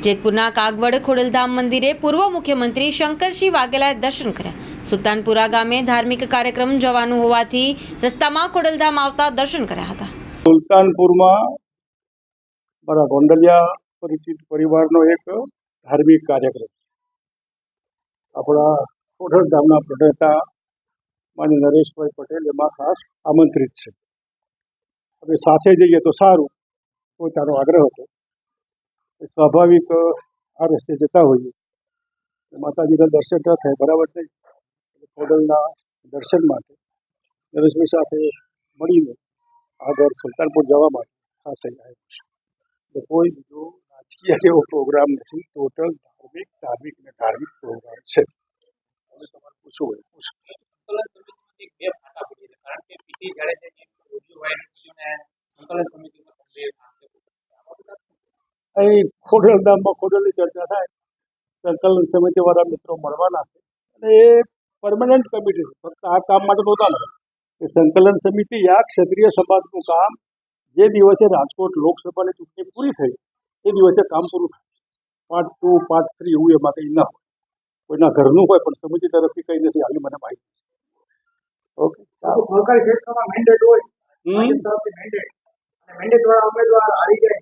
જેતપુરના કાગવડ ખોડલધામ મંદિરે પૂર્વ મુખ્યમંત્રી શંકરસિંહ વાઘેલાએ દર્શન કર્યા. સુલતાનપુરા ગામે ધાર્મિક કાર્યક્રમ જવાનું હોવાથી રસ્તામાં ખોડલધામ આવતા દર્શન કર્યા હતા. સુલતાનપુરમાં મારા ગોંડલિયા પરિચિત પરિવારનો એક ધાર્મિક કાર્યક્રમ આપણા ખોડલધામના પ્રણેતા માનીય નરેશભાઈ પટેલ એમાં ખાસ આમંત્રિત છે. હવે સાથે જઈએ તો સારું, પોતાનો આગ્રહ હતો. સ્વાભાવિક આ રસ્તે જતા હોઈએ માતાજીના દર્શન ન થાય બરાબર નહીં. ખોડલના દર્શન માટે નરેશભાઈ સાથે મળીને આગળ સુલતાનપુર જવા માટે ખાસ અહીં આવ્યો છે. કોઈ બીજો રાજકીય જેવો પ્રોગ્રામ નથી, ટોટલ ધાર્મિક પ્રોગ્રામ છે. હવે તમારે પૂછવું હોય પૂછો. અહીં ખોડલધામમાં ખોડલની ચર્ચા થાય, સંકલન સમિતિવાળા મિત્રો મળવાના છે અને એ પરમનન્ટ કમિટી છે. ફક્ત આ કામ માટે નહોતા નથી. એ સંકલન સમિતિ આ ક્ષત્રિય સમાજનું કામ જે દિવસે રાજકોટ લોકસભાની ચૂંટણી પૂરી થઈ એ દિવસે કામ પૂરું થાય. પાર્ટ 2 પાર્ટ 3 એવું એમાં કંઈ ના હોય. કોઈના ઘરનું હોય પણ સમિતિ તરફથી કંઈ નથી આવી મને માહિતી. ઓકે, સરકારી ક્ષેત્રમાં મેન્ડેટ હોય, મેન્ડેટ વાળા ઉમેદવાર હારી જાય,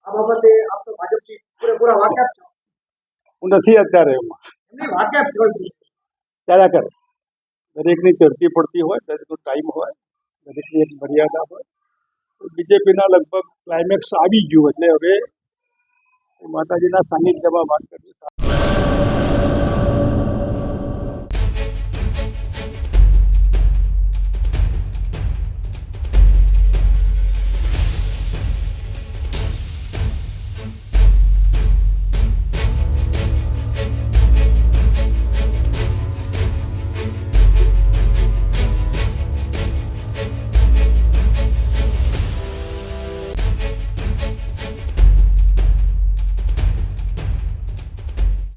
આ બાબતે આપ તો ભાજપથી પૂરેપૂરા વાકેફ છો? હું નથી અત્યારે એમાં. એમની વાકેફ છો? ચાલ્યા કરે. દરેકની ચર્ચી પડતી હોય, દરેકનો ટાઈમ હોય, દરેકની એક મર્યાદા હોય. બીજેપીના લગભગ ક્લાઇમેક્સ આવી ગયું એટલે હવે માતાજીના સાનિધ્યમાં વાત કરવી.